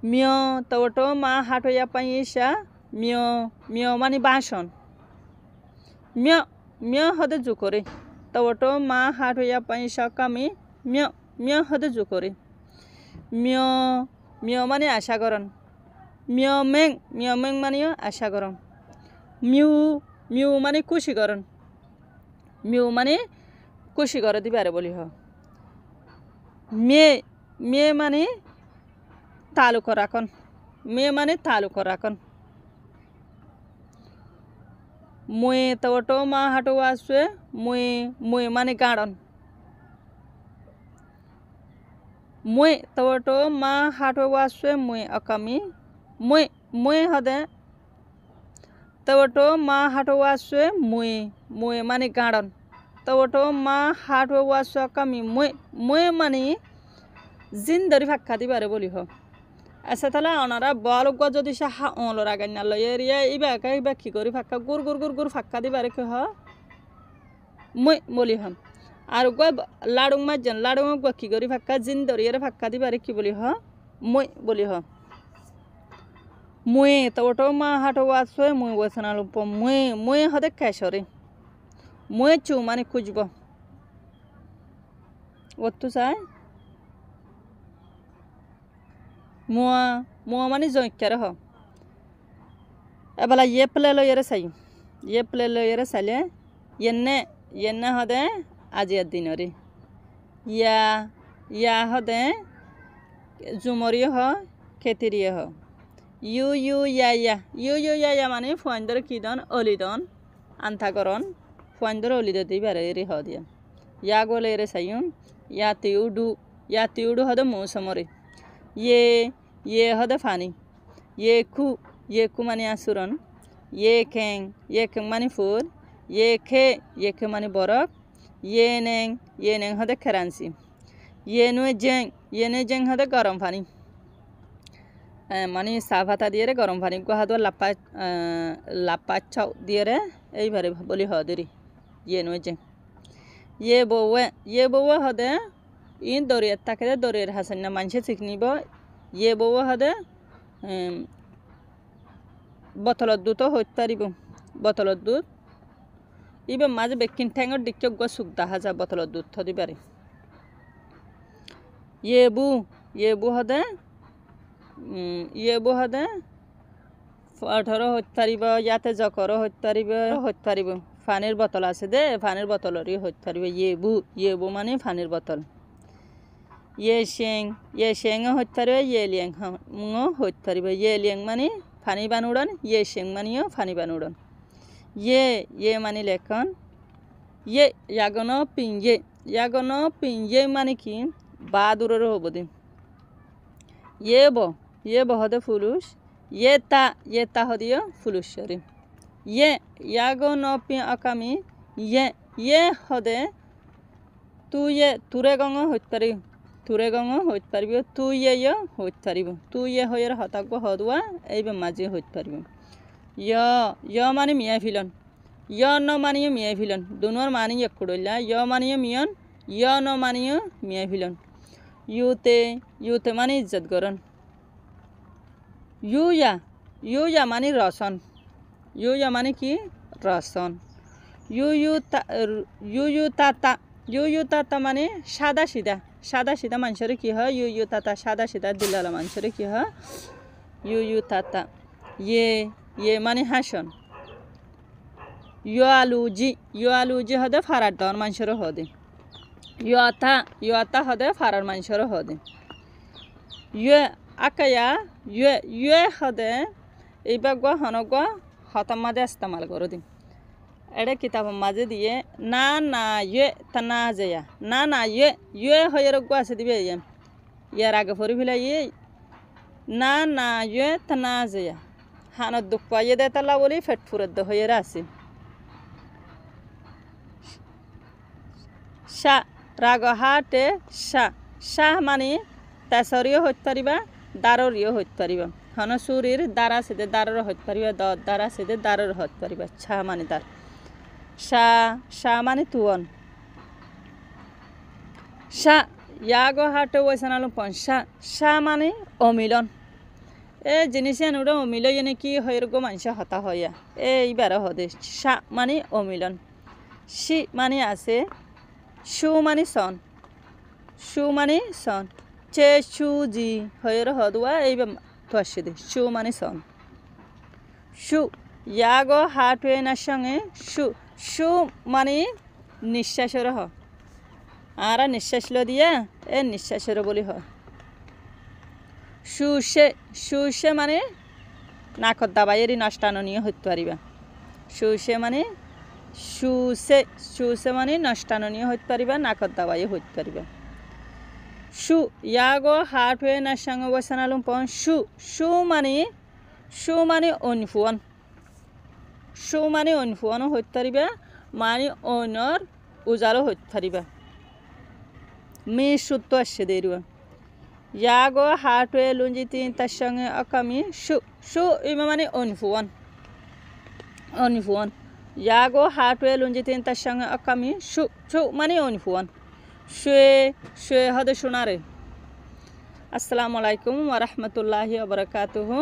মিয় তবটো মা হাটয়া পাইসা মিয় মিয় মানে বাসন মিয় মিয় হদে জুকরে তবটো মা হাটয়া পাইসা কামি মিয় মিয় হদে জুকরে মিয় মিয় মানে আশা করন মিয় মেং মানেও আশা করন মিউ মিউ মানে খুশি করন মিউ মানে খুশি করে দিবারে বলি হ মেয়ে মানে তালুক রাখন মেয়ে মানে তালুক রাখন মুয়ে তবটো মা হাটো আসবে মুয়ে মুয়ে মানে গাড়ন মুয়ে তবটো মা হাটো আসবে মুয়ে অকামি মুয়ে মুয়ে হদে তবটো মা হাটো আসবে মুয়ে মুয়ে মানে গাড়ন তবটো মা হাটো আসবে অকামি মুয়ে মুয়ে মানে জিন্দরি ফাক্কা দিবারে বলি হ আচ্ছা তাহলে ওনারা বল যদি সে হা অলর আগাই না লয় এরিয়া ইবা কি করি ফাক্কা গুর গুর গুর গুর ফাক্কা দিবারে কে হ মই বলি হম আর লাড়ুং মাজন লাড়ুং কি করি ফাক্কা জিন্দরি এর ফাক্কা দিবারে কি বলি হ মই বলি হ মুয়ে তবটো মা হাটো আসবে মুই বসনা লুপ মুয়ে মুয়ে হদে কেশরে মুয়ে চু মানে খুঁজব ওত্তু চাই মুয়া মুয়া মানে জৈক্যারে হ এবেলা প্লে লইয়েরে চাই প্লে লইয়েরে চাইলে এনে হদে আজিয়ার দিনরে ইয়া হদে জুমরিয়ে হ খেতিরিয়ে হ ইউ ইয়া মানে ফুয়াইন্দর কি দন অলিদন আন্থাকরণ ফুয়াইন্দর অলিদ দিবারে এরি হ দিয়া ইয়া গলে এরে চাইম ইয়া তিউডু হদে মৌসুমরে ये हदे फानी ये खु मानी आसुरन ये खें मानी फुर ये खे मानी बरफ ये नेंग हदे खेरांसी ये नुए जेंग हदे गरम पानी मानी साभाता दिए रे गरम पानी को हदो लापा छाव दिए रे এই বারে বলি হদেরি ये नुए जेंग ये बउए हदे इन दरिया ताके दरियार हासना मानसे सिकनिबो ये बउआ हदे बतलत दूतो হইতে পারিব বতলত দুধ ইবে মাঝে বেকিন ঠ্যাঙর দিকে গো সুগদা হাজা বতলত দুধ থদি পারে ये बु हदे 18 হইতে পারিব ইয়াতে জকর হইতে পারিব পানির বোতল আছে দে পানির বোতলরই হইতে পারিব ये बु মানে পানির বোতল ये शेंग হইতে পারিব ये लियंग হইতে পারিব ये लियंग মানে পানি বানুড়ন ये शेंग মানিও পানি বানুড়ন ये মানে লেখন ये यागनो पिंजे মানে কি বাদুরের হব দিন ये ব হদে ফুলুস ये তা হদিও ফুলুসরি ये यागनो পি আকামি ये হদে তুরে গঙ্গ হইতে পারিব তুরে গঙ্গ হইতে পারিব তুই হইতে পারিব তুই হইয়ের হতাক হদুয়া এইবে মাঝে হইতে পারিব য় মানে মিয়া ফিলন ন মানিও মিয়া ফিলন দুনোর মানি এক কুড়লা মানিও মিয়ন ন মানিও মিয়া ফিলন ইউতে মানে ইজ্জত করন ইউয়া মানে রসন ইউয়া মানে কি রসন ইউ তাতা মানে সাদা সিধা মানুষের কি হয় ইউ তাতা সাদা সিধা দিলালা মানুষের কি হয় ইউ তাতা ये মানে হাসন ইউ আলুজি হদে ফারার দর মানুষের হদে ইউ আতা হদে ফারার মানুষের হদে ইয়ে আকায়া ইয়ে হদে এইবার গো হনগ হতাম মাঝে ইস্তেমাল করে দিন এটা কিতাব মাঝে দিয়ে না ইয়ে তা না যায়া না ইয়ে হয়ে গো আছে দিবে ইয়ার আগে ফরি ফেলা ইয়ে না ইয়ে তা না যায়া হানত দুঃখ পাইয়ে দে তালা বলি ফেট ফুরত হয়ে আছে শাহ রাগহাটে শাহ মানে তেসরিও হইতে পারিবা দাররিও হইতে পারিবা হন সুরির দ্বারা সেদে দারর হইতে পারিবা দ্বারা সেদে দারর হইতে পারিবা শাহ মানে দার শাহ মানে তুয়ন শাহ ইয়াগো হাটে ওইসানালু পন শাহ মানে অমিলন এ জিনিস এনুড়ে অমিল এনে কি হয়ের গো মানুষ হতা হইয়া এইবার হদে সা মানে অমিলন সি মানে আছে সু মানে সন সু মানে সন চে সু জি হয়ের হদুয়া এইবার থাসে দে সু মানে সন সু ইয়াগো হাট এনার সঙ্গে সু সু মানে নিঃশ্বাসের হ আর নিঃশ্বাস লো দিয়া এ নিঃশ্বাসের বলি হয় সুসে সুসে মানে নাকত দাবাইয়েরই নষ্টাননীয় হইতে পারিবা সুসে মানে সুসে সুসে মানে নষ্টাননীয় হইতে পারিবা নাকত দাবাইয়ে হইতে পারিবা সু ইয়াগো হাট হয়ে না সঙ্গে বসানালুম পন সু মানে অনফুয়ন সু মানে অনফুয়নও হইতে পারিবা মানে অনর উজালও হইতে পারিবা মি সুত্ত আসছে দেরুয়া ইয়াগো হাট হয়ে লুঞ্জি তিন তার সঙ্গে অকামি সু ইমা মানে অনফুয়ন ইয়াগো হাট হয়ে লুঞ্জি তিন তার সঙ্গে অকামি সু মানে অনফুয়ন শুয়ে হদে শোনারে আসসালামু আলাইকুম ওয়া রাহমাতুল্লাহি ওয়া বারাকাতুহু।